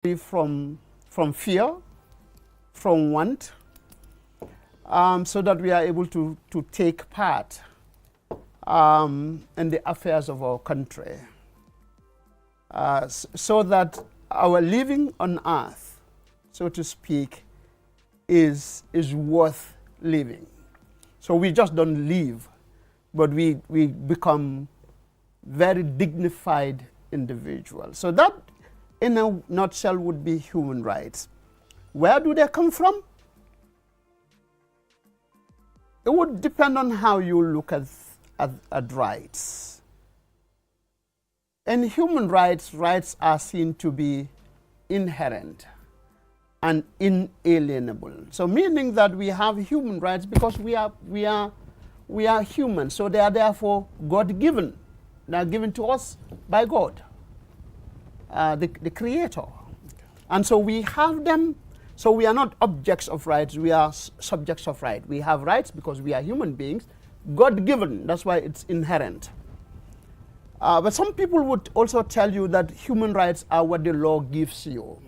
from fear, from want, so that we are able to take part in the affairs of our country, so that our living on earth, so to speak, is worth living. So we just don't live, but we become very dignified individuals. So that, in a nutshell, would be human rights. Where do they come from? It would depend on how you look at rights. In human rights, rights are seen to be inherent and inalienable. So meaning that we have human rights because we are human. So they are therefore God-given. They are given to us by God, the Creator. And so we have them. So we are not objects of rights, we are subjects of right. We have rights because we are human beings, God-given, that's why it's inherent. But some people would also tell you that human rights are what the law gives you.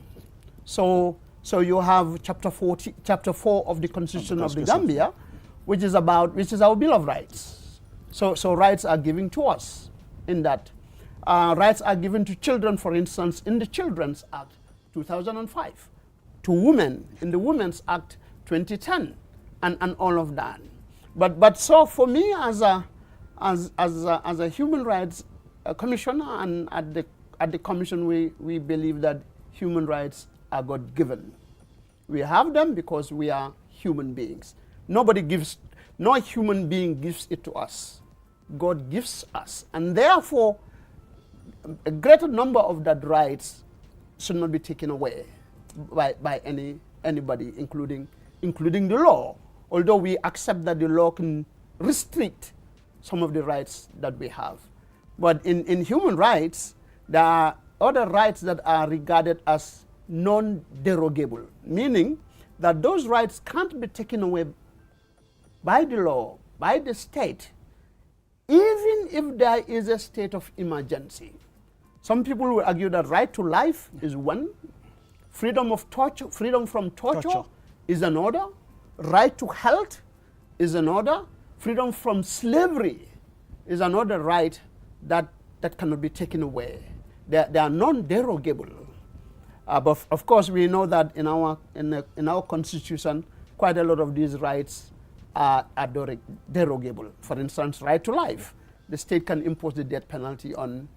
So you have chapter 4 of the Constitution of the Gambia, which is our Bill of Rights. So rights are given to us in that. Rights are given to children, for instance, in the Children's Act 2005. To women in the Women's Act 2010, and all of that. But so for me as a human rights commissioner, and at the commission we believe that human rights are God-given. We have them because we are human beings. No human being gives it to us. God gives us, and therefore a greater number of that rights should not be taken away by anybody, including the law, although we accept that the law can restrict some of the rights that we have. But in human rights, there are other rights that are regarded as non-derogable, meaning that those rights can't be taken away by the law, by the state, even if there is a state of emergency. Some people will argue that right to life is one, freedom from torture is another, right to health is another, freedom from slavery is another right that cannot be taken away. They are non-derogable. But of course, we know that in our constitution, quite a lot of these rights are derogable. For instance, right to life. The state can impose the death penalty on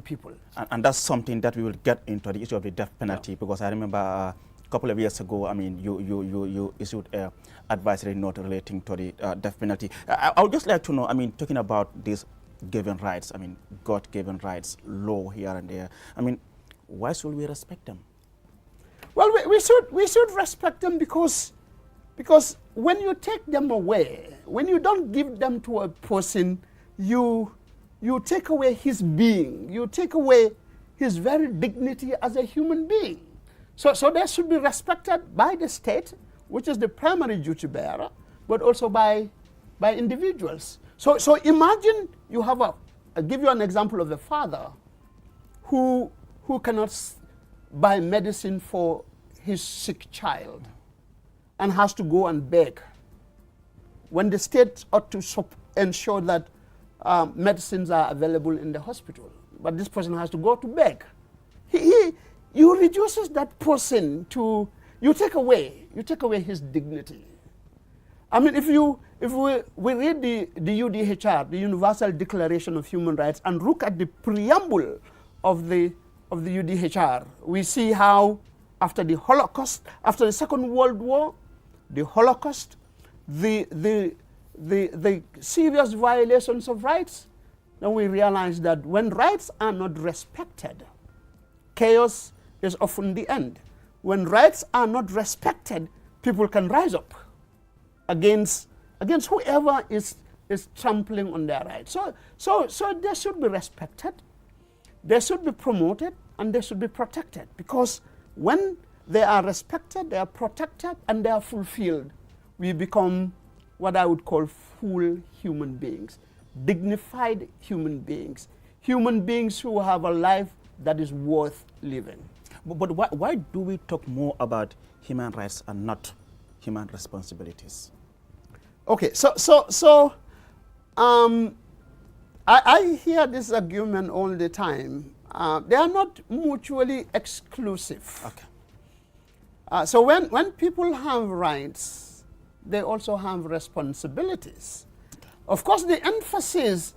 people. And that's something that we will get into, the issue of the death penalty, because I remember a couple of years ago, I mean, you issued an advisory note relating to the death penalty. I would just like to know, I mean, talking about these given rights, I mean, God-given rights, law here and there, I mean, why should we respect them? Well, we should respect them because when you take them away, when you don't give them to a person, you take away his being, you take away his very dignity as a human being. So they should be respected by the state, which is the primary duty bearer, but also by individuals. So imagine you have I'll give you an example of a father who cannot buy medicine for his sick child and has to go and beg, when the state ought to ensure that medicines are available in the hospital, but this person has to go to beg. You reduces that person to, you take away his dignity. I mean, if we read the UDHR, the Universal Declaration of Human Rights, and look at the preamble of the UDHR, we see how after the Holocaust, after the Second World War, the Holocaust, the serious violations of rights, then we realize that when rights are not respected, chaos is often the end. When rights are not respected, people can rise up against whoever is trampling on their rights. So they should be respected, they should be promoted, and they should be protected, because when they are respected, they are protected, and they are fulfilled, we become what I would call full human beings, dignified human beings who have a life that is worth living. But why do we talk more about human rights and not human responsibilities? Okay, I hear this argument all the time. They are not mutually exclusive. Okay. So when people have rights, they also have responsibilities. Of course, the emphasis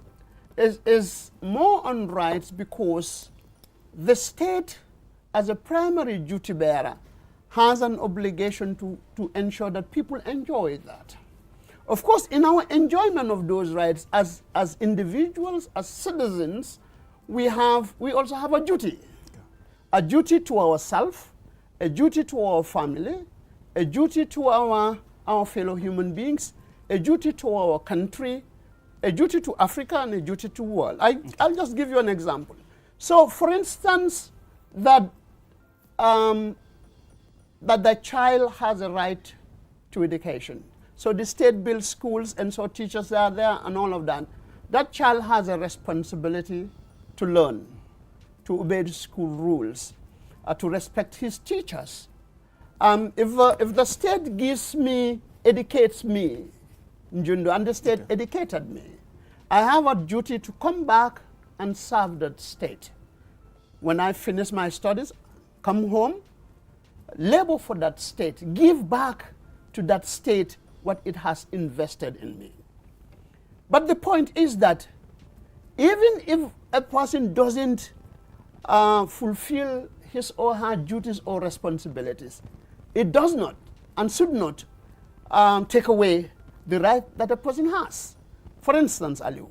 is more on rights because the state, as a primary duty bearer, has an obligation to ensure that people enjoy that. Of course, in our enjoyment of those rights as individuals, as citizens, we also have a duty. A duty to ourselves, a duty to our family, a duty to our fellow human beings, a duty to our country, a duty to Africa, and a duty to the world. I'll just give you an example. So, for instance, that the child has a right to education. So the state builds schools, and so teachers are there and all of that. That child has a responsibility to learn, to obey the school rules, to respect his teachers. If the state educates me, and the state educated me, I have a duty to come back and serve that state. When I finish my studies, come home, labor for that state, give back to that state what it has invested in me. But the point is that even if a person doesn't fulfill his or her duties or responsibilities, it does not and should not take away the right that a person has. For instance, Aliu,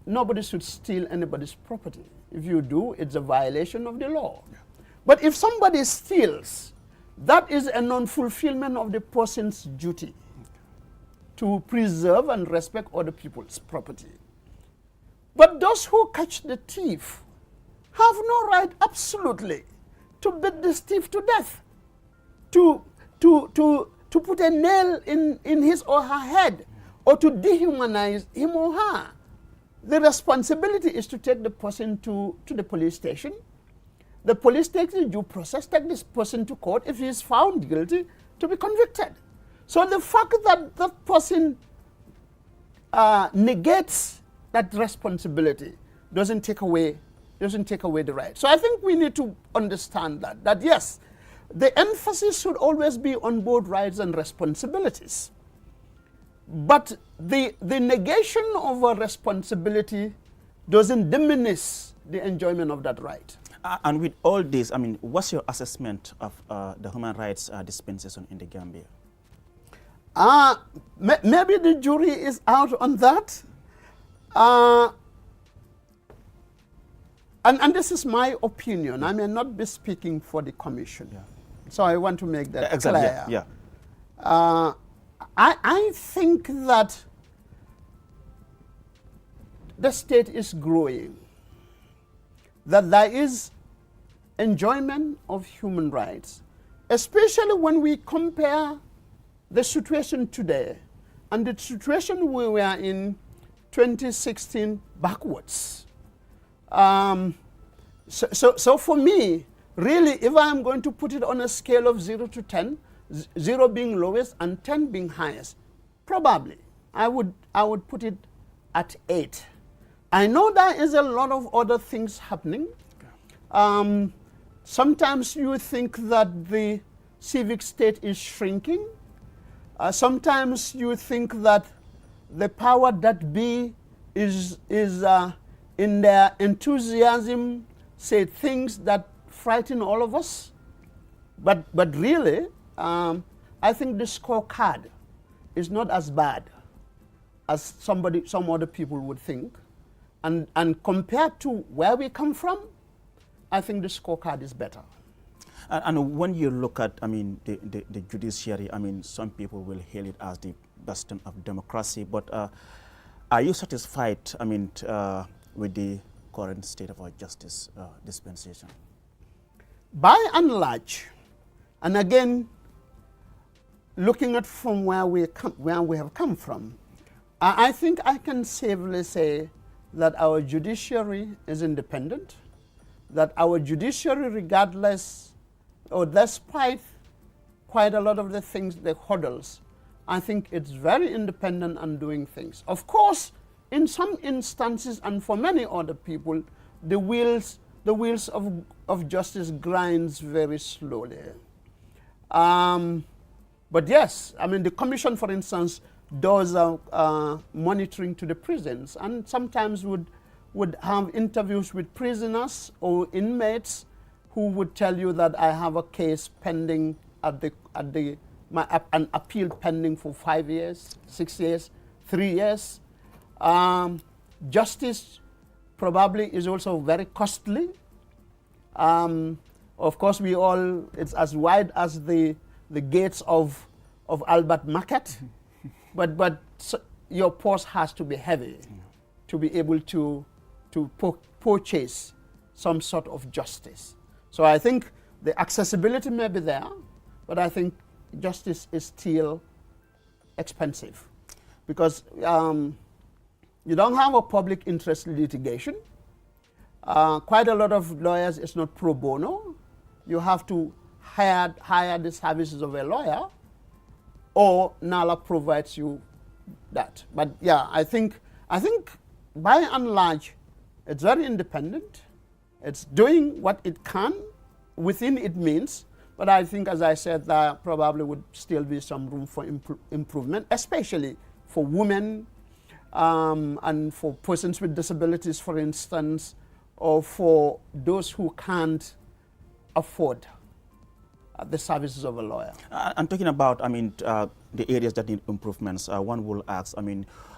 nobody should steal anybody's property. If you do, it's a violation of the law. Yeah. But if somebody steals, that is a non-fulfillment of the person's duty to preserve and respect other people's property. But those who catch the thief have no right, absolutely, to beat this thief to death, to put a nail in his or her head, or to dehumanize him or her. The responsibility is to take the person to the police station. The police takes the due process, take this person to court. If he is found guilty, to be convicted. So the fact that that person negates that responsibility doesn't take away the right. So I think we need to understand that yes, the emphasis should always be on both rights and responsibilities. But the negation of a responsibility doesn't diminish the enjoyment of that right. And with all this, I mean, what's your assessment of the human rights dispensation in the Gambia? Maybe the jury is out on that. And this is my opinion. I may not be speaking for the commission. Yeah. So I want to make that clear. Yeah. I think that the state is growing, that there is enjoyment of human rights, especially when we compare the situation today and the situation we were in 2016 backwards. So for me, really, if I'm going to put it on a scale of 0 to 10, 0 being lowest and 10 being highest, probably I would put it at 8. I know there is a lot of other things happening. Sometimes you think that the civic state is shrinking. Sometimes you think that the power that be is in their enthusiasm say things that frighten all of us. But really, I think the scorecard is not as bad as some other people would think. And compared to where we come from, I think the scorecard is better. And when you look at, I mean, the judiciary, I mean, some people will hail it as the bastion of democracy, but are you satisfied, I mean, with the current state of our justice dispensation? By and large, and again, looking at from where we have come from, I think I can safely say that our judiciary is independent, that our judiciary, regardless or despite quite a lot of the things, the hurdles, I think it's very independent and doing things. Of course, in some instances and for many other people, the wheels of justice grinds very slowly. But yes, I mean, the commission, for instance, does monitoring to the prisons, and sometimes would have interviews with prisoners or inmates who would tell you that I have a case pending an appeal pending for 5 years, 6 years, 3 years. Justice probably is also very costly. Of course, it's as wide as the gates of Albert Market, but your purse has to be heavy to be able to purchase some sort of justice. So I think the accessibility may be there, but I think justice is still expensive because you don't have a public interest litigation. Quite a lot of lawyers is not pro bono. You have to hire the services of a lawyer, or NALA provides you that. But yeah, I think by and large, it's very independent. It's doing what it can within its means. But I think, as I said, there probably would still be some room for improvement, especially for women and for persons with disabilities, for instance, or for those who can't afford the services of a lawyer. I'm talking about, the areas that need improvements. One will ask,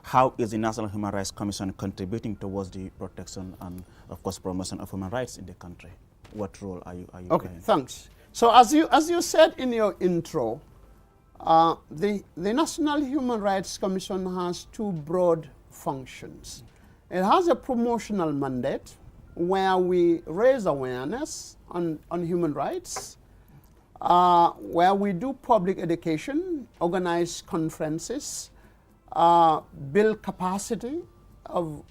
how is the National Human Rights Commission contributing towards the protection and, of course, promotion of human rights in the country? What role are you playing? Okay, thanks. So as you said in your intro, the National Human Rights Commission has two broad functions. It has a promotional mandate where we raise awareness on human rights, where we do public education, organize conferences, build capacity of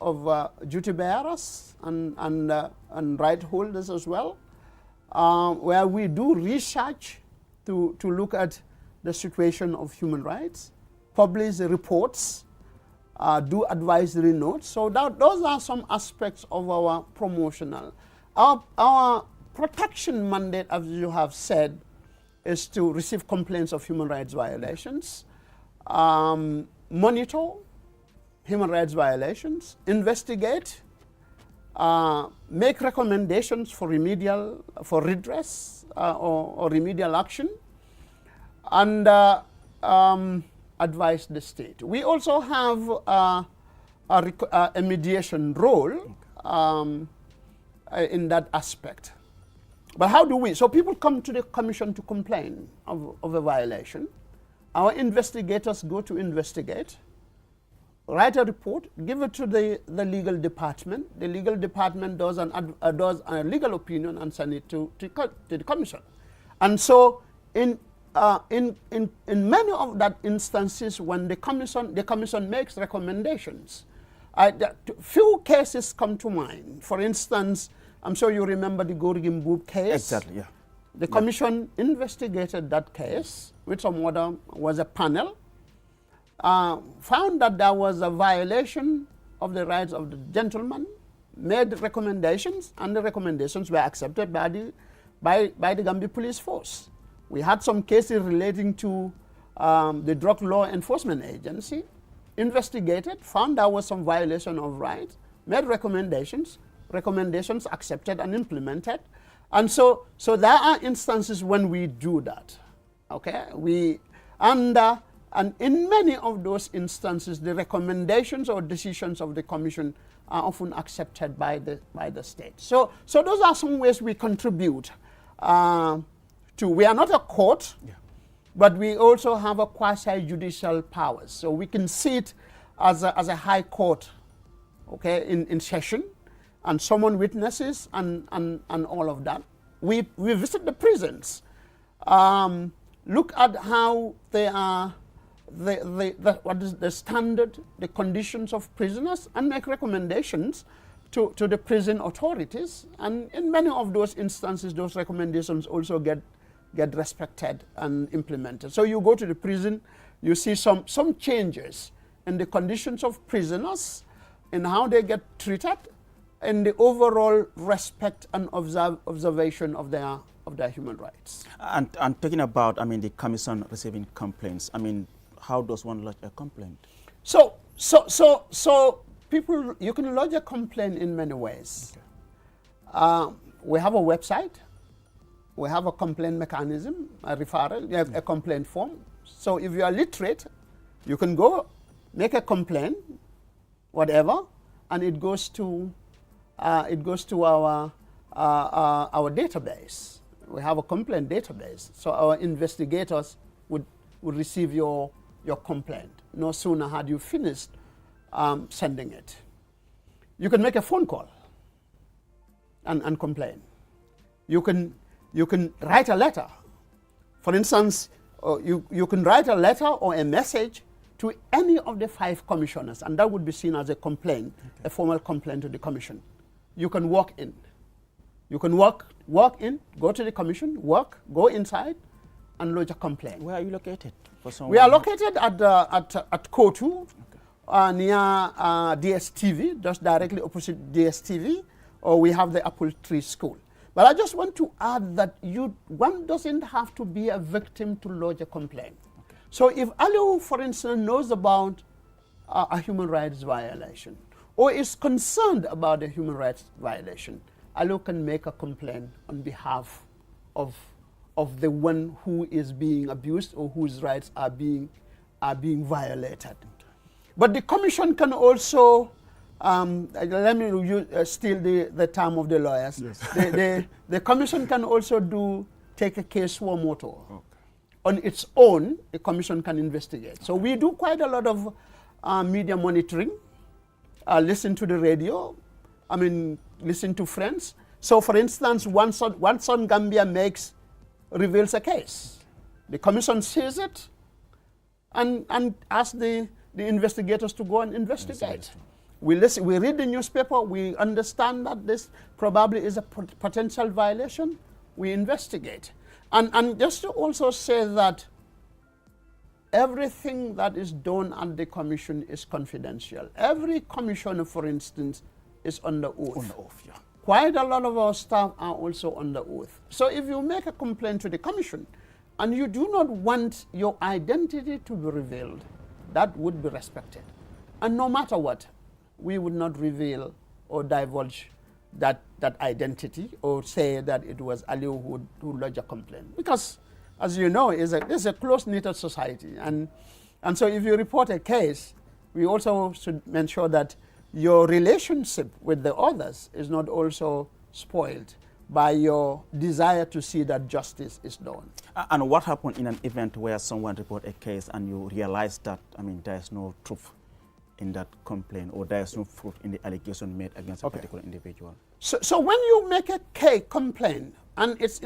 duty bearers and right holders as well, where we do research to look at the situation of human rights, publish reports, do advisory notes. So those are some aspects of our promotional. Our protection mandate, as you have said, is to receive complaints of human rights violations, monitor human rights violations, investigate, make recommendations for redress or remedial action, and advise the state. We also have a mediation role in that aspect. But how do we? So people come to the commission to complain of a violation. Our investigators go to investigate, write a report, give it to the legal department. The legal department does a legal opinion and send it to the commission. And so in many of that instances, when the commission makes recommendations, few cases come to mind. For instance, I'm sure you remember the Gorgim case. Exactly, yeah. The commission investigated that case with some other, was a panel, found that there was a violation of the rights of the gentleman, made recommendations, and the recommendations were accepted by the Gambia Police Force. We had some cases relating to the Drug Law Enforcement Agency, investigated, found there was some violation of rights, made recommendations accepted and implemented. And so there are instances when we do that, okay? And in many of those instances, the recommendations or decisions of the commission are often accepted by the state. So those are some ways we contribute we are not a court, yeah, but we also have a quasi-judicial powers. So we can see it as a high court, okay, in session, and summon witnesses and all of that. We visit the prisons, look at how they are, what is the standard, the conditions of prisoners, and make recommendations to the prison authorities, and in many of those instances, those recommendations also get respected and implemented. So you go to the prison, you see some changes in the conditions of prisoners, in how they get treated, and the overall respect and observation of their human rights. And talking about, I mean, the commission receiving complaints, I mean, how does one lodge a complaint? So people, you can lodge a complaint in many ways. Okay. We have a website. We have a complaint mechanism, a referral, a complaint form. So if you are literate, you can go make a complaint, whatever, and it goes to our database. We have a complaint database, so our investigators would receive your complaint. No sooner had you finished sending it. You can make a phone call and complain. You can write a letter. For instance, you can write a letter or a message to any of the 5 commissioners, and that would be seen as a complaint, okay, a formal complaint to the commission. You can walk in. You can walk in, go to the commission, go inside, and lodge a complaint. Where are you located? We are located at Kotu, okay, near DSTV, just directly opposite DSTV, or we have the Apple Tree School. But I just want to add that one doesn't have to be a victim to lodge a complaint. Okay. So if Aliu, for instance, knows about a human rights violation, or is concerned about a human rights violation, Aliu can make a complaint on behalf of the one who is being abused or whose rights are being violated. But the commission can also, let me steal the term of the lawyers. Yes. the commission can also take a case suo motu. Okay. On its own, the commission can investigate. So we do quite a lot of media monitoring, listen to the radio, listen to friends. So for instance, once on Gambia reveals a case, the commission sees it and asks the investigators to go and investigate. We read the newspaper, we understand that this probably is a potential violation, we investigate. And just to also say that everything that is done at the commission is confidential. Every commissioner, for instance, is under oath. Under oath, yeah. Quite a lot of our staff are also under oath. So if you make a complaint to the commission and you do not want your identity to be revealed, that would be respected. And no matter what, we would not reveal or divulge that identity or say that it was Aliu who lodged a complaint. Because, as you know, it's a close-knit society. And so if you report a case, we also should ensure that your relationship with the others is not also spoiled by your desire to see that justice is done. And what happened in an event where someone reports a case and you realize that, there is no truth in that complaint, or there is no truth in the allegation made against a particular individual? So when you make a complaint and it's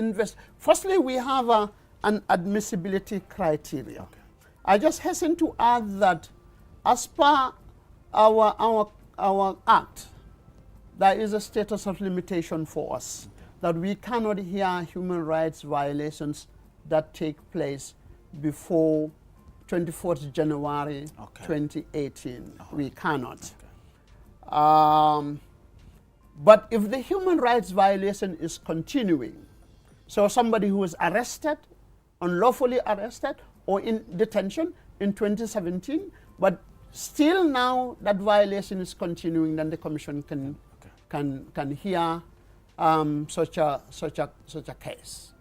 firstly we have an admissibility criteria. Okay. I just hasten to add that as per our act, there is a status of limitation for us, that we cannot hear human rights violations that take place before 24th January 2018. We cannot. Okay. But if the human rights violation is continuing, so somebody who is arrested, unlawfully arrested, or in detention in 2017, but still now that violation is continuing, then the commission can hear such a case.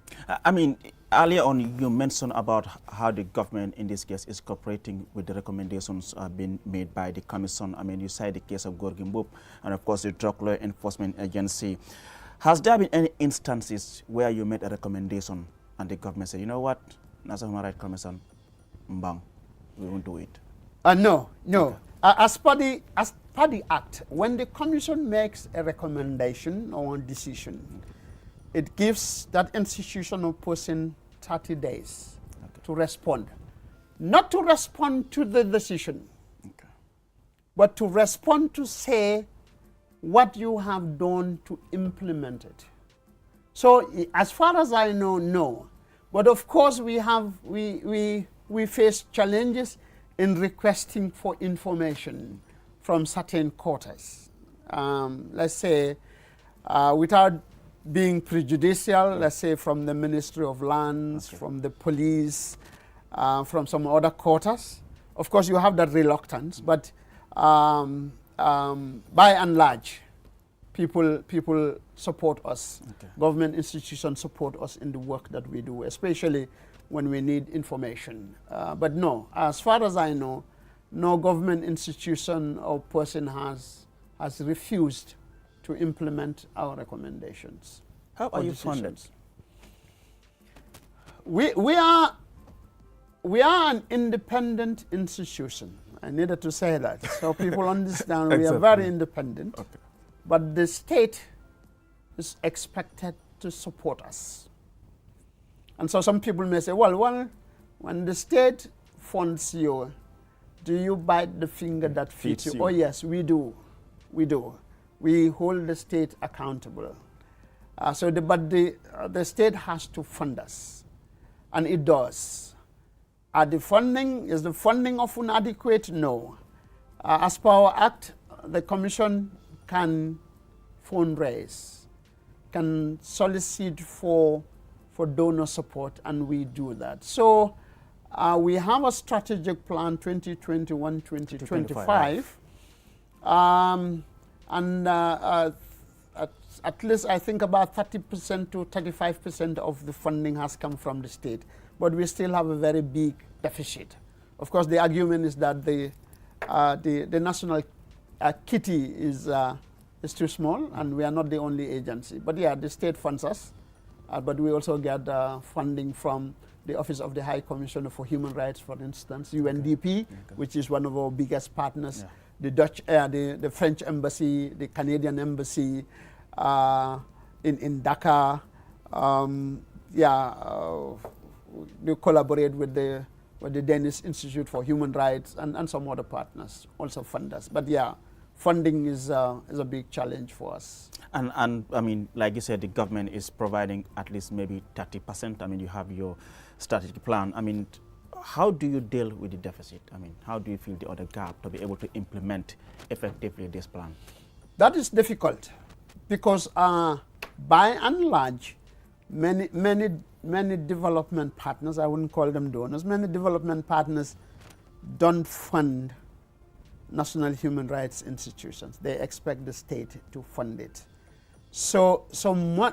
Earlier on you mentioned about how the government in this case is cooperating with the recommendations being made by the commission. You cited the case of Gorgui Mbop and of course the Drug Law Enforcement Agency. Has there been any instances where you made a recommendation and the government said, you know what, National Human Rights Commission, mbang, we won't do it? No. Okay. As per the Act, when the Commission makes a recommendation or a decision, it gives that institution or person 30 days to respond. Not to respond to the decision, but to respond to say what you have done to implement it. So as far as I know, no. But of course we face challenges in requesting for information from certain quarters. Let's say, without being prejudicial, let's say from the Ministry of Lands, from the police, from some other quarters. Of course you have that reluctance, but by and large, people support us. Government institutions support us in the work that we do, especially when we need information. But no, as far as I know, no government institution or person has refused to implement our recommendations. How are you funded? We are an independent institution. I needed to say that so people understand we are very independent. Okay. But the state is expected to support us. And so some people may say, well, when the state funds you, do you bite the finger that feeds you? Oh yes, we do. We do. We hold the state accountable. But the state has to fund us, and it does. Is the funding often adequate? No. As per our Act, the Commission can fundraise, can solicit for donor support, and we do that. So we have a strategic plan 2021-2025, and at least I think about 30% to 35% of the funding has come from the state, but we still have a very big deficit. Of course, the argument is that the national kitty is too small, and we are not the only agency. But yeah, the state funds us, but we also get funding from the Office of the High Commissioner for Human Rights, for instance, UNDP, which is one of our biggest partners, the the French Embassy, the Canadian Embassy in Dhaka. We collaborate with the Danish Institute for Human Rights and some other partners also fund us. But yeah, funding is a big challenge for us. And I mean, like you said, the government is providing at least maybe 30%. I mean, you have your strategic plan. I mean, how do you deal with the deficit? I mean, how do you fill the other gap to be able to implement effectively this plan? That is difficult because by and large, many development partners, I wouldn't call them donors, many development partners don't fund national human rights institutions. They expect the state to fund it. So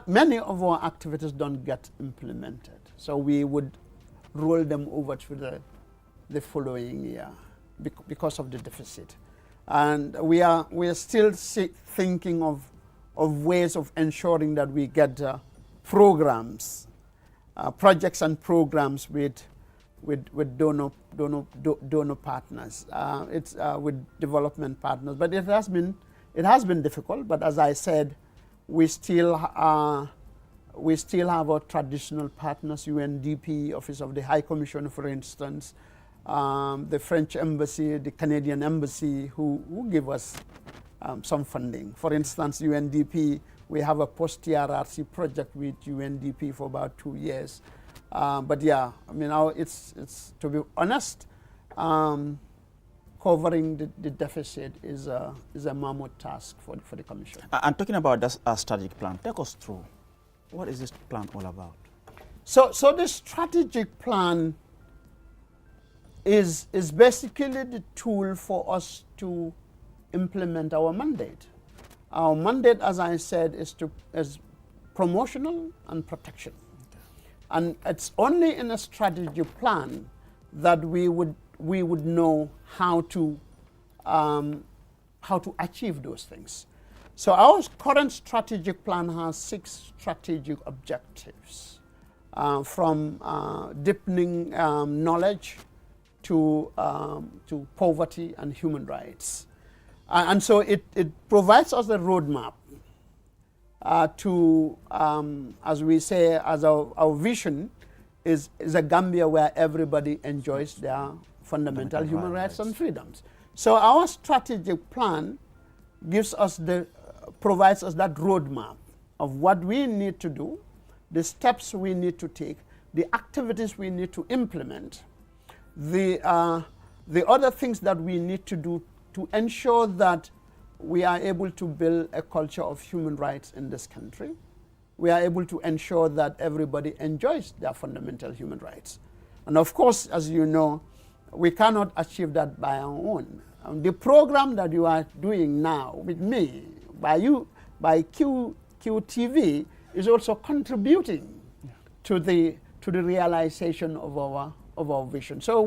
many of our activities don't get implemented. So we would roll them over to the following year because of the deficit. And we are still thinking of ways of ensuring that we get programs, projects and programs with donor partners. It's with development partners, but it has been difficult. But as I said, we still have our traditional partners, UNDP, Office of the High Commissioner, for instance, the French Embassy, the Canadian Embassy, who give us some funding. For instance, UNDP, we have a post-TRRC project with UNDP for about 2 years. But yeah, I mean, it's to be honest, covering the deficit is a mammoth task for the Commission. And talking about this strategic plan, take us through. What is this plan all about? So the strategic plan is basically the tool for us to implement our mandate. Our mandate, as I said, is promotional and protection. And it's only in a strategy plan that we would know how to achieve those things. So our current strategic plan has 6 strategic objectives, from deepening knowledge to poverty and human rights. And so it provides us a roadmap to, as we say, as our vision is a Gambia where everybody enjoys their fundamental human rights and freedoms. So our strategic plan gives us the provides us that roadmap of what we need to do, the steps we need to take, the activities we need to implement, the other things that we need to do to ensure that we are able to build a culture of human rights in this country. We are able to ensure that everybody enjoys their fundamental human rights. And of course, as you know, we cannot achieve that by our own. The program that you are doing now with me, by you, by QTV, is also contributing to the realization of our vision. So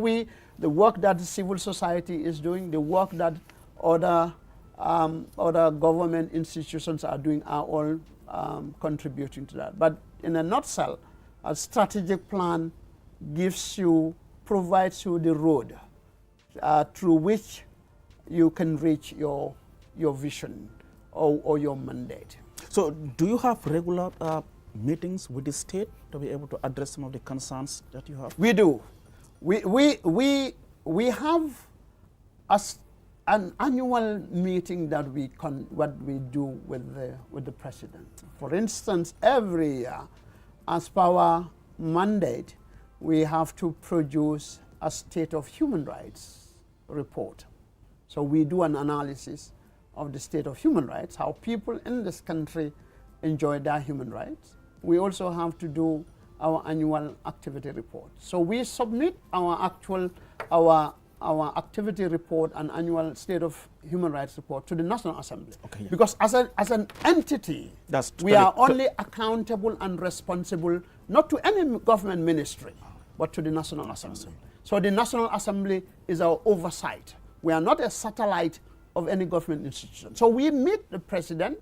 the work that civil society is doing, the work that other government institutions are doing are all contributing to that. But in a nutshell, a strategic plan provides you the road through which you can reach your vision or your mandate. So do you have regular meetings with the state to be able to address some of the concerns that you have? We do. We have an annual meeting that we do with the president. For instance, every year, as per our mandate, we have to produce a state of human rights report. So we do an analysis of the state of human rights, how people in this country enjoy their human rights. We also have to do our annual activity report. So we submit our activity report and annual state of human rights report to the National Assembly. Okay, yeah. Because as an entity, we are only accountable and responsible not to any government ministry, but to the National Assembly. So the National Assembly is our oversight. We are not a satellite of any government institution. So we meet the president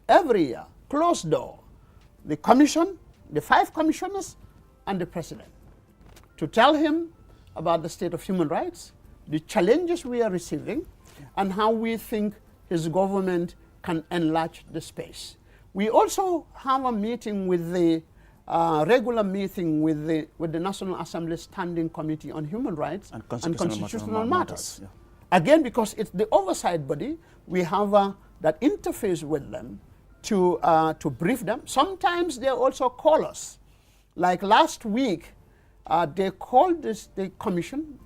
every year, closed door, the commission, the 5 commissioners, and the president, to tell him about the state of human rights, the challenges we are receiving, and how we think his government can enlarge the space. We also have a meeting with the regular meeting with the National Assembly Standing Committee on Human Rights and Constitutional Matters. Yeah. Again, because it's the oversight body, we have that interface with them to brief them. Sometimes they also call us. Like last week, they called the commission,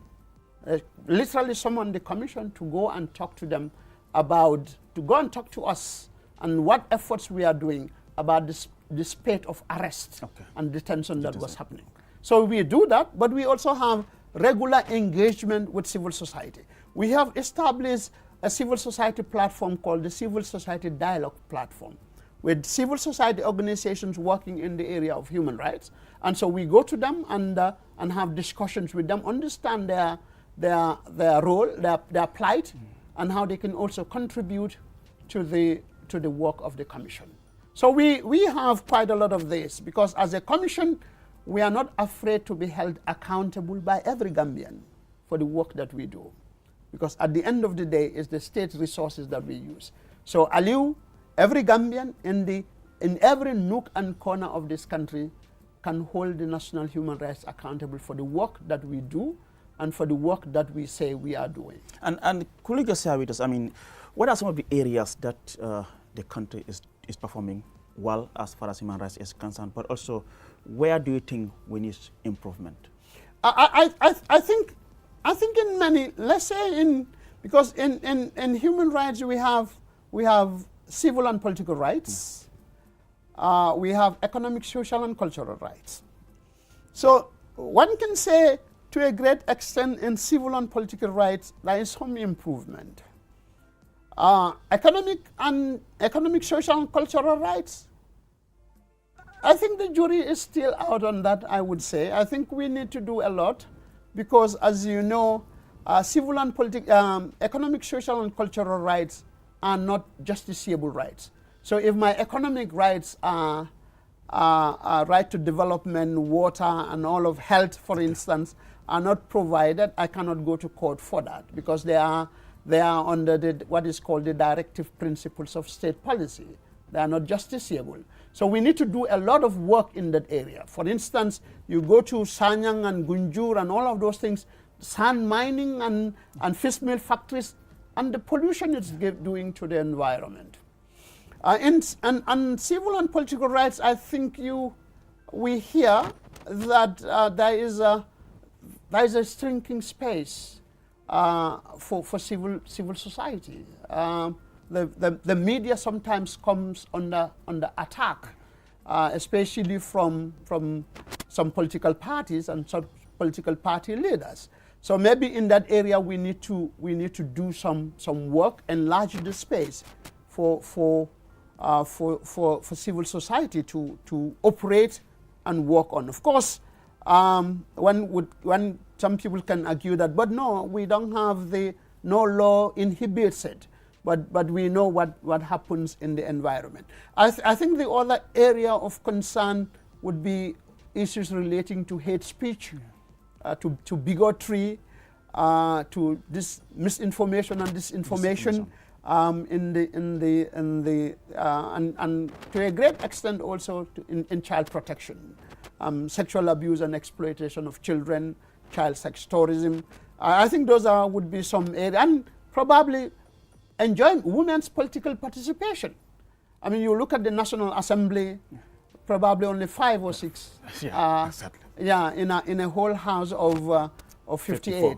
literally summoned the commission to go and talk to them to talk to us and what efforts we are doing about the spate of arrest and detention that was happening. So we do that, but we also have regular engagement with civil society. We have established a civil society platform called the Civil Society Dialogue Platform, with civil society organizations working in the area of human rights. And so we go to them and have discussions with them, understand their role, their plight, and how they can also contribute to the work of the commission. So we have quite a lot of this, because as a commission, we are not afraid to be held accountable by every Gambian for the work that we do. Because at the end of the day, it's the state resources that we use. So Aliu, every Gambian in every nook and corner of this country can hold the national human rights accountable for the work that we do and for the work that we say we are doing. And could you just share with us, I mean, what are some of the areas that the country is performing well as far as human rights is concerned, but also where do you think we need improvement? I think in many, let's say because in human rights we have civil and political rights, we have economic, social, and cultural rights. So one can say to a great extent in civil and political rights there is some improvement. Economic, social, and cultural rights, I think the jury is still out on that, I would say. I think we need to do a lot because, as you know, civil and economic, social, and cultural rights are not justiciable rights. So if my economic rights are right to development, water, and all of health, for instance, are not provided, I cannot go to court for that because they are under what is called the directive principles of state policy. They are not justiciable. So we need to do a lot of work in that area. For instance, you go to Sanyang and Gunjur and all of those things, sand mining and fish meal factories, and the pollution it's doing to the environment. And civil and political rights, I think we hear that there is a shrinking space for civil society. The media sometimes comes under attack, especially from some political parties and some political party leaders. So maybe in that area we need to do some work, enlarge the space for civil society to operate and work on. Of course, when some people can argue that, but no, we don't have no law inhibits it, but we know what happens in the environment. I think the other area of concern would be issues relating to hate speech, to bigotry, to this misinformation and disinformation, and to a great extent also in child protection, sexual abuse and exploitation of children, child sex tourism. I think those would be some areas, and probably enjoying women's political participation. I mean, you look at the National Assembly, probably only 5 or 6. Yeah, exactly. Yeah, in a whole house of 58.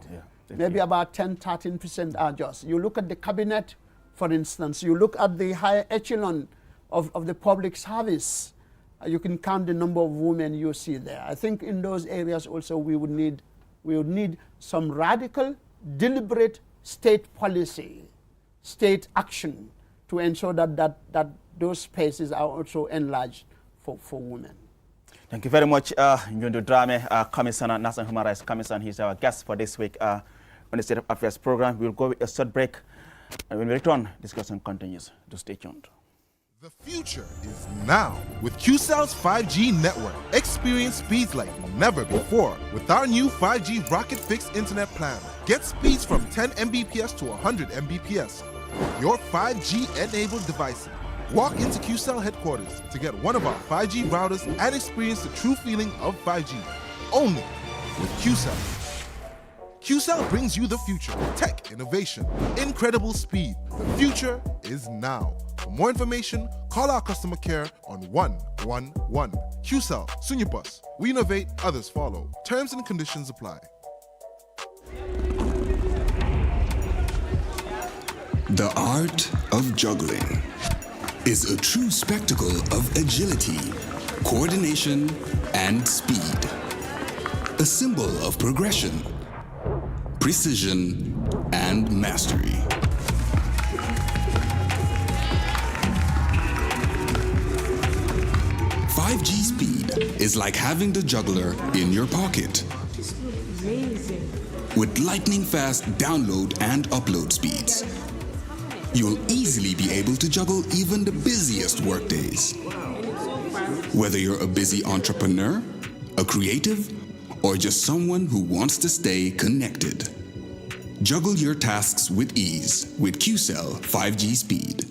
Maybe about 10–13% are just. You look at the cabinet, for instance. You look at the higher echelon of the public service. You can count the number of women you see there. I think in those areas also we would need some radical, deliberate state policy, state action to ensure that those spaces are also enlarged for women. Thank you very much, Njondo Drame, Commissioner, National Human Rights Commission. He's our guest for this week on the State of Affairs program. We'll go with a short break, and when we return, discussion continues. Do stay tuned. The future is now with QCell's 5G network. Experience speeds like never before with our new 5G Rocket Fixed Internet plan. Get speeds from 10 Mbps to 100 Mbps. Your 5G-enabled devices. Walk into QCell headquarters to get one of our 5G routers and experience the true feeling of 5G. Only with QCell. QCell brings you the future. Tech, innovation, incredible speed. The future is now. For more information, call our customer care on 111. QCell, Sunyabus. We innovate, others follow. Terms and conditions apply. The art of juggling is a true spectacle of agility, coordination, and speed. A symbol of progression, precision, and mastery. "5G speed is like having the juggler in your pocket. Amazing. With lightning-fast download and upload speeds, you'll easily be able to juggle even the busiest workdays. Whether you're a busy entrepreneur, a creative, or just someone who wants to stay connected. Juggle your tasks with ease with QCell 5G speed.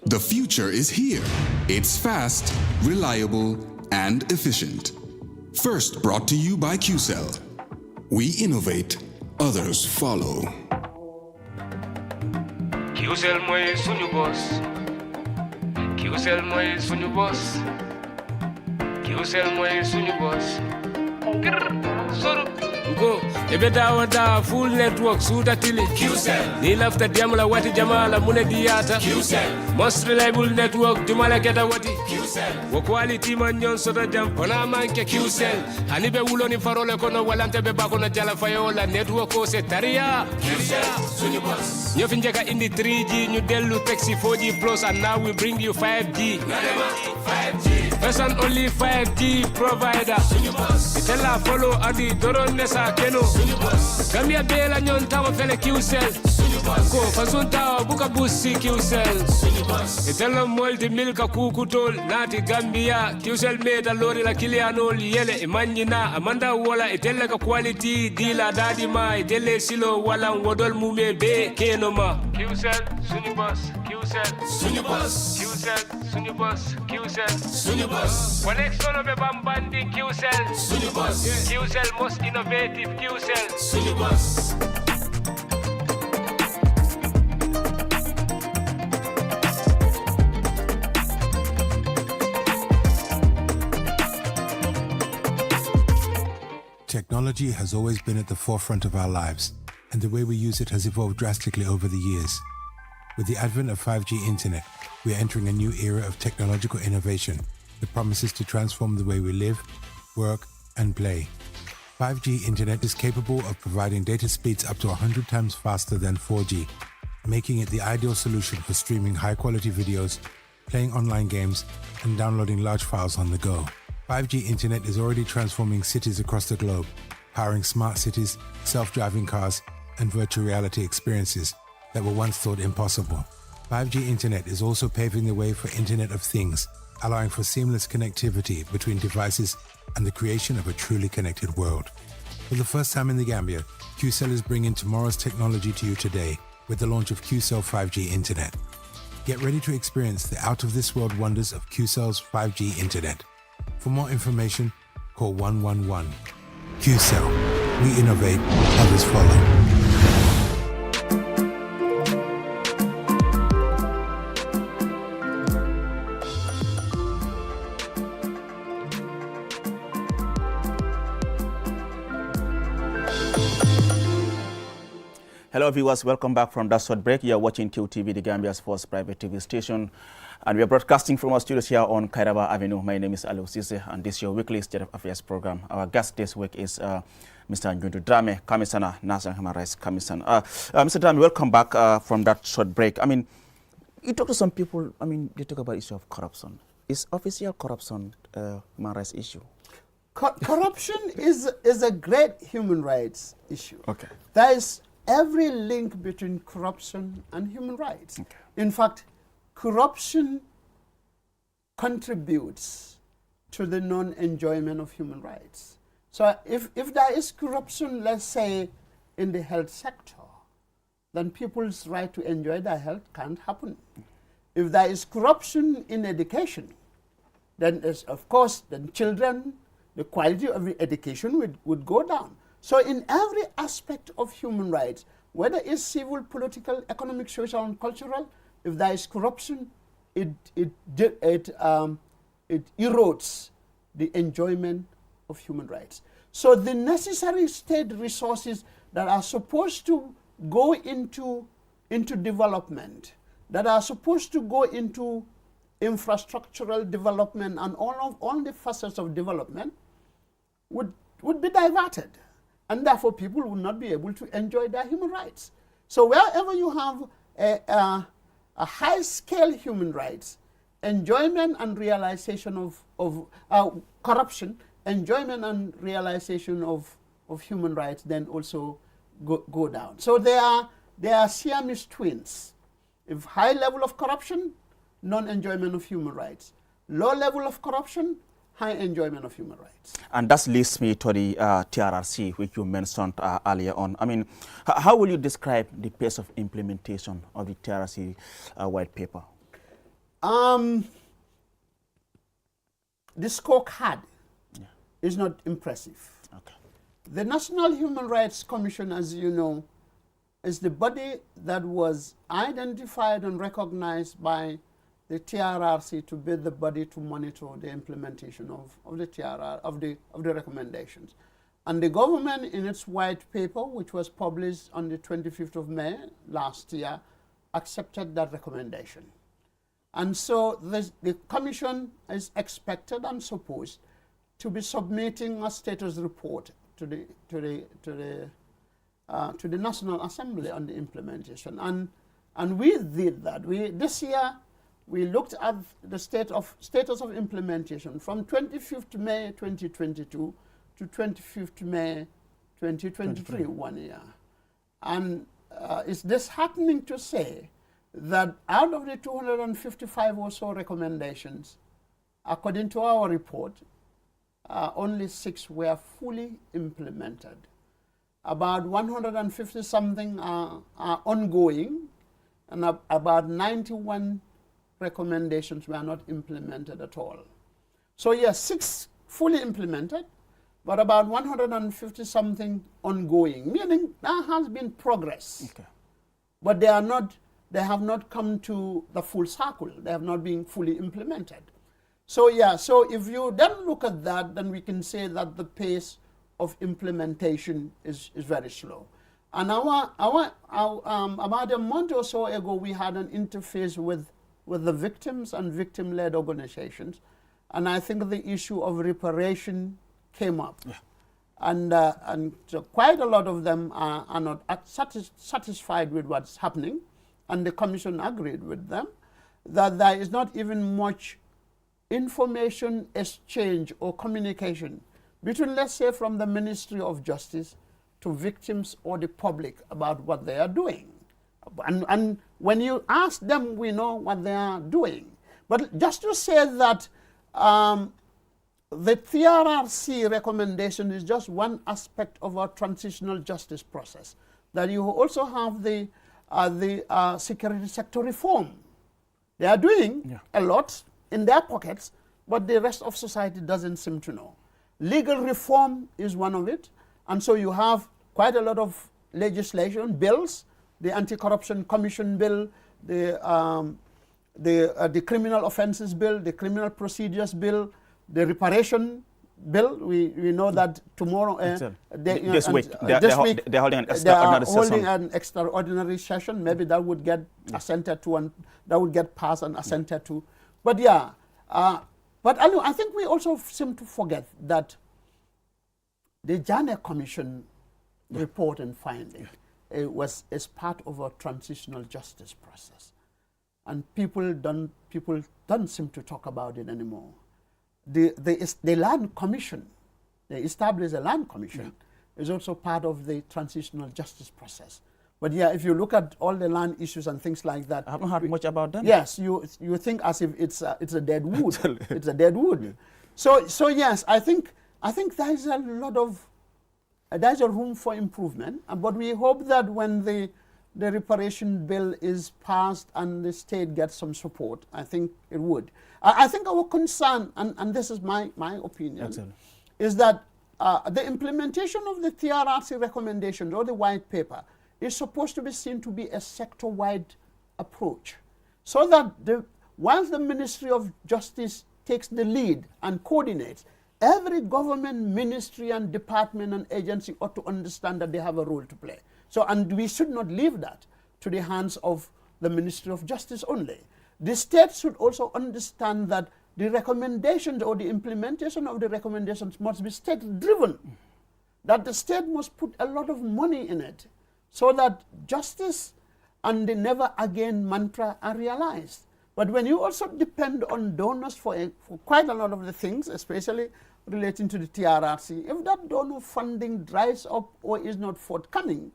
The future is here. It's fast, reliable, and efficient. First brought to you by QCell. We innovate, others follow. QCell mooy suñu boss. QCell mooy suñu boss. QCell mooy suñu boss. Soro. Go. Ebe dawa full network suda tili. QCell. Ni lafta diamla wati jamala mune diata. QCell. Most reliable network dumala geta wati. QCell. Wo quality man nyon sota jam pona manke QCell. Hanibe wulo ni farole kono walante be bakono jala fayola network ko se taria. QCell suñu boss. Ñu fi njëkk indi 3G ñu delu taxi 4G plus and now we bring you 5G. 5G. First and only 5G provider. Suñu boss. Itela follow adi doron nesa keno. Suñu boss. Gambia bela nyon tawa fele QCell. Suñu boss. Ko fasunta buka busi QCell. Suñu boss. Itela moldi milka kukutol nati Gambia. QCell meta lori la kilianol yele imanyina amanda wala itela ka quality dila dadi ma itele silo wala wodol mume be kenoma. QCell suñu boss. QCell suñu boss. QCell suñu boss. QCell suñu boss. Connection be bambandi QCell suñu boss. QCell most innovative QCell suñu boss. Technology has always been at the forefront of our lives, and the way we use it has evolved drastically over the years. With the advent of 5G internet, we are entering a new era of technological innovation that promises to transform the way we live, work, and play. 5G internet is capable of providing data speeds up to 100 times faster than 4G, making it the ideal solution for streaming high-quality videos, playing online games, and downloading large files on the go. 5G internet is already transforming cities across the globe, powering smart cities, self-driving cars, and virtual reality experiences that were once thought impossible. 5G internet is also paving the way for Internet of Things, allowing for seamless connectivity between devices and the creation of a truly connected world. For the first time in the Gambia, QCell is bringing tomorrow's technology to you today with the launch of QCell 5G internet. Get ready to experience the out-of-this-world wonders of QCell's 5G internet. For more information, call 111. QCell. We innovate, others follow. Hello viewers, welcome back from that short break. You are watching QTV, the Gambia's first private TV station. And we are broadcasting from our studios here on Kairaba Avenue. My name is Aliou Cisse, and this is your weekly State of Affairs program. Our guest this week is Mr. Njundu Drame, Commissioner, National Human Rights Commission. Mr. Drame, welcome back from that short break. I mean, you talk to some people, they talk about the issue of corruption. Is official corruption a human rights issue? Corruption is a great human rights issue. Okay. There is every link between corruption and human rights. Okay. In fact, corruption contributes to the non-enjoyment of human rights. So if there is corruption, let's say, in the health sector, then people's right to enjoy their health can't happen. If there is corruption in education, then of course, then children, the quality of the education would go down. So in every aspect of human rights, whether it's civil, political, economic, social, and cultural, if there is corruption, it erodes the enjoyment of human rights. So the necessary state resources that are supposed to go into development, that are supposed to go into infrastructural development and all the facets of development would be diverted. And therefore, people will not be able to enjoy their human rights. So wherever you have a high-scale human rights, enjoyment and realization of corruption, enjoyment and realization of human rights then also go down. So they are Siamese twins. If high level of corruption, non-enjoyment of human rights. Low level of corruption, high enjoyment of human rights. And that leads me to the TRRC, which you mentioned earlier on. I mean, how will you describe the pace of implementation of the TRRC white paper? The scorecard is not impressive. Okay. The National Human Rights Commission, as you know, is the body that was identified and recognized by the TRRC to be the body to monitor the implementation of the TRR, of the recommendations. And the government, in its white paper, which was published on the 25th of May last year, accepted that recommendation. And so the commission is expected and supposed to be submitting a status report to the National Assembly on the implementation. And we did that. This year, we looked at the status of implementation from 25th May 2022 to 25th May 2023, 1 year. And it's disheartening to say that out of the 255 or so recommendations, according to our report, only 6 were fully implemented. About 150 something are ongoing, and about 91 recommendations were not implemented at all. So yes, 6 fully implemented, but about 150 something ongoing, meaning there has been progress. Okay. But they have not come to the full circle. They have not been fully implemented. So yeah, so if you then look at that, then we can say that the pace of implementation is very slow. And about a month or so ago, we had an interface with the victims and victim-led organizations, and I think the issue of reparation came up. Yeah. And so quite a lot of them are not satisfied with what's happening, and the Commission agreed with them that there is not even much information exchange or communication between, let's say, from the Ministry of Justice to victims or the public about what they are doing. And when you ask them, we know what they are doing. But just to say that the TRRC recommendation is just one aspect of our transitional justice process, that you also have the security sector reform. They are doing a lot in their pockets, but the rest of society doesn't seem to know. Legal reform is one of it, and so you have quite a lot of legislation, bills, the Anti-Corruption Commission bill, the criminal offences bill, the criminal procedures bill, the reparation bill. We know that tomorrow, this week, they're holding an extraordinary session. Maybe that would get assented to, and that would get passed and assented to. But yeah, but I think we also seem to forget that the Janneh Commission report and finding is part of a transitional justice process, and people don't seem to talk about it anymore. The Land Commission, they established a Land Commission, is also part of the transitional justice process. But yeah, if you look at all the land issues and things like that, I haven't heard much about them. Yes, you think as if it's a dead wood. It's a dead wood. So yes, I think there is a lot of there's a room for improvement. But we hope that when the reparation bill is passed and the state gets some support, I think it would. I think our concern, and this is my opinion, is that the implementation of the TRRC recommendations or the white paper is supposed to be seen to be a sector-wide approach, so that while the Ministry of Justice takes the lead and coordinates, every government, ministry and department and agency ought to understand that they have a role to play. So, and we should not leave that to the hands of the Ministry of Justice only. The state should also understand that the recommendations or the implementation of the recommendations must be state-driven, that the state must put a lot of money in it, so that justice and the never again mantra are realized. But when you also depend on donors for quite a lot of the things, especially relating to the TRRC, if that donor funding dries up or is not forthcoming,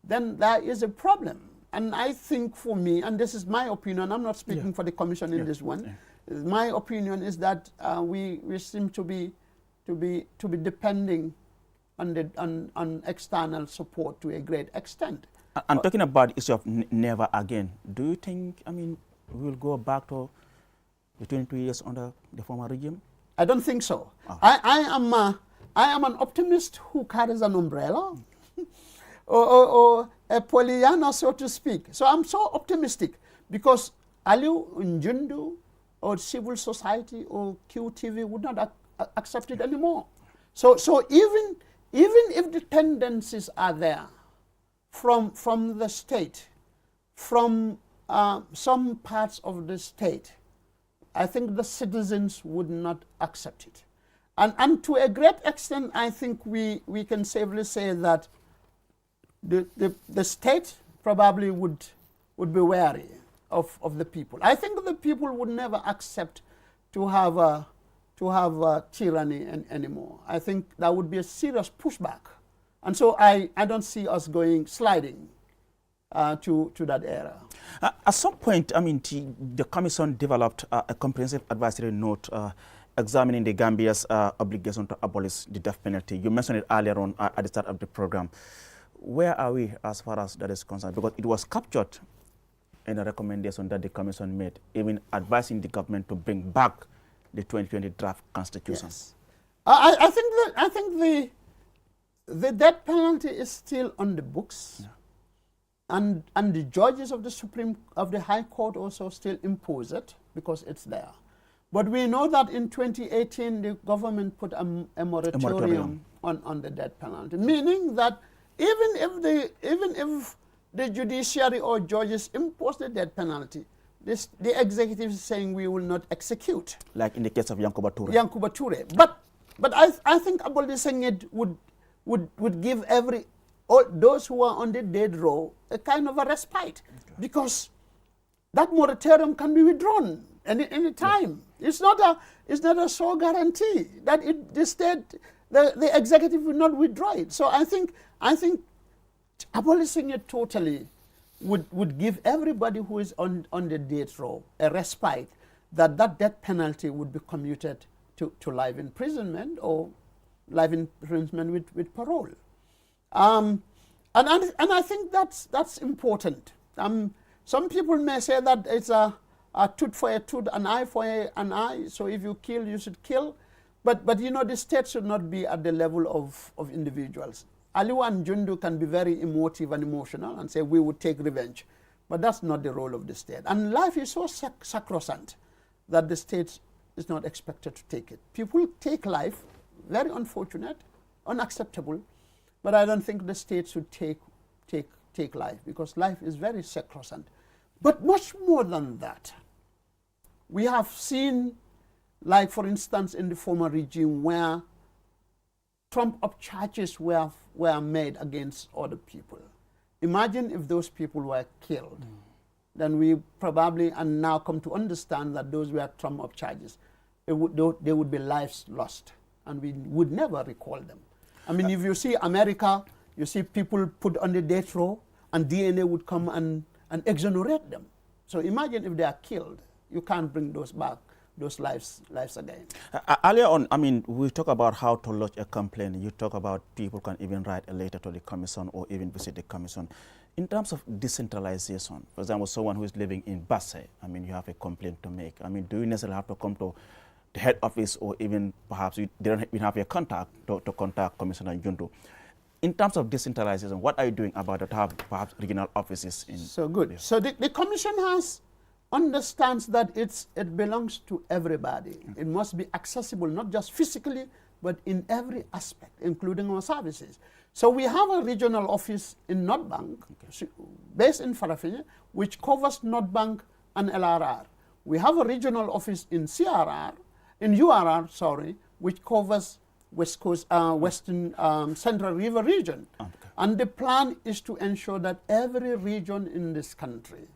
then there is a problem. And I think for me, and this is my opinion, I'm not speaking for the Commission in this one, my opinion is that we seem to be depending on external support to a great extent. And talking about the issue of never again, do you think, we will go back to the 22 years under the former regime? I don't think so. I am an optimist who carries an umbrella, or a Pollyanna, so to speak. So I'm so optimistic because Aliu Njundu or civil society or QTV would not accept it anymore. So even if the tendencies are there from the state, from some parts of the state, I think the citizens would not accept it. And to a great extent, I think we can safely say that the state probably would be wary of the people. I think the people would never accept to have tyranny anymore. I think that would be a serious pushback. And so I don't see us sliding to that era. At some point, the Commission developed a comprehensive advisory note examining the Gambia's obligation to abolish the death penalty. You mentioned it earlier on at the start of the program. Where are we as far as that is concerned? Because it was captured in a recommendation that the Commission made, even advising the government to bring back the 2020 draft constitution. Yes. I think the death penalty is still on the books, and the judges of the High Court also still impose it because it's there. But we know that in 2018 the government put a moratorium on the death penalty, meaning that even if the judiciary or judges impose the death penalty, the executive is saying we will not execute. Like in the case of Yankuba Toure. Yankuba Toure. But I think abolishing it would give all those who are on the death row a kind of a respite, because that moratorium can be withdrawn any time. Yeah. It's not a sure guarantee that the executive will not withdraw it. So I think abolishing it totally would give everybody who is on the death row a respite, that death penalty would be commuted to life imprisonment or life imprisonment with parole. And I think that's important. Some people may say that it's a tooth for a tooth, an eye for an eye, so if you kill, you should kill. But you know, the state should not be at the level of individuals. Aliu and Jundu can be very emotive and emotional and say we would take revenge, but that's not the role of the state. And life is so sacrosanct that the state is not expected to take it. People take life, very unfortunate, unacceptable, but I don't think the state should take life, because life is very sacrosanct. But much more than that, we have seen, like for instance in the former regime, where trump-up charges were made against other people. Imagine if those people were killed. Then we probably and now come to understand that those were trump-up charges. They would be lives lost, and we would never recall them. I mean, if you see America, you see people put on the death row, and DNA would come and exonerate them. So imagine if they are killed. You can't bring those back, those lives again. Earlier on, I mean, we talk about how to lodge a complaint. You talk about people can even write a letter to the commission or even visit the commission. In terms of decentralization, for example, someone who is living in Basse, I mean, you have a complaint to make. I mean, do you necessarily have to come to the head office, or even perhaps you don't even have your contact to contact Commissioner Jundu? In terms of decentralization, what are you doing about it to have perhaps regional offices in? So good. Yeah. So the commission understands that it belongs to everybody. It must be accessible, not just physically, but in every aspect, including our services. So we have a regional office in North Bank, based in Farafenni, which covers North Bank and LRR. We have a regional office in URR, which covers West Coast, Western Central River region. Okay. And the plan is to ensure that every region in this country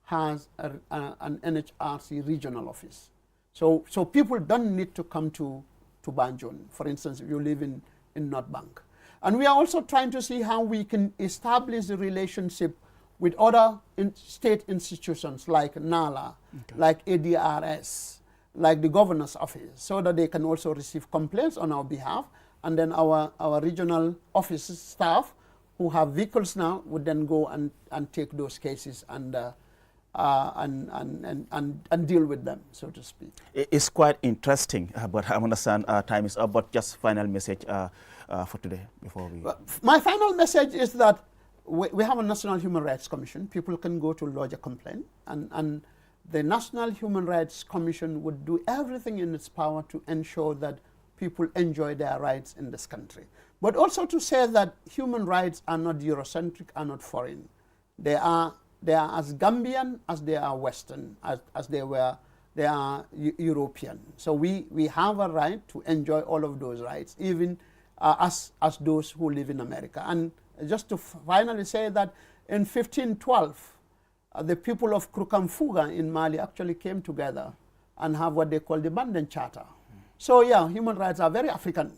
has an NHRC regional office. So people don't need to come to Banjul, for instance, if you live in North Bank. And we are also trying to see how we can establish a relationship with other state institutions like NALA, like ADRS, like the governor's office, so that they can also receive complaints on our behalf. And then our regional office staff who have vehicles now would then go and take those cases and deal with them, so to speak. It's quite interesting, but I understand time is up. But just final message for today before we... My final message is that we have a National Human Rights Commission. People can go to lodge a complaint, and the National Human Rights Commission would do everything in its power to ensure that people enjoy their rights in this country. But also to say that human rights are not Eurocentric, are not foreign. They are as Gambian as they are Western, as they are European. So we have a right to enjoy all of those rights, even as those who live in America. And just to finally say that in 1512, the people of Krukamfuga in Mali actually came together and have what they call the Banden Charter. So yeah, human rights are very African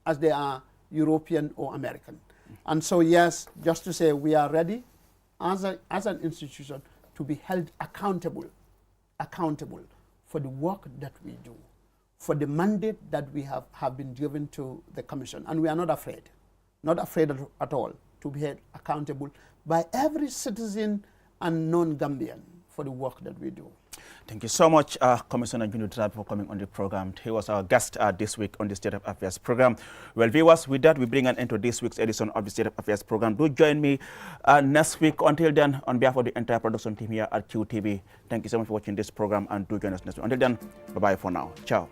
as they are European or American. And so yes, just to say we are ready as an institution to be held accountable for the work that we do, for the mandate that we have been given to the Commission. And we are not afraid at all to be held accountable by every citizen and non-Gambian for the work that we do. Thank you so much, Commissioner Jundu Trabi, for coming on the program. He was our guest this week on the State of Affairs program. Well, viewers, with that, we bring an end to this week's edition of the State of Affairs program. Do join me next week. Until then, on behalf of the entire production team here at QTV, thank you so much for watching this program, and do join us next week. Until then, bye-bye for now. Ciao.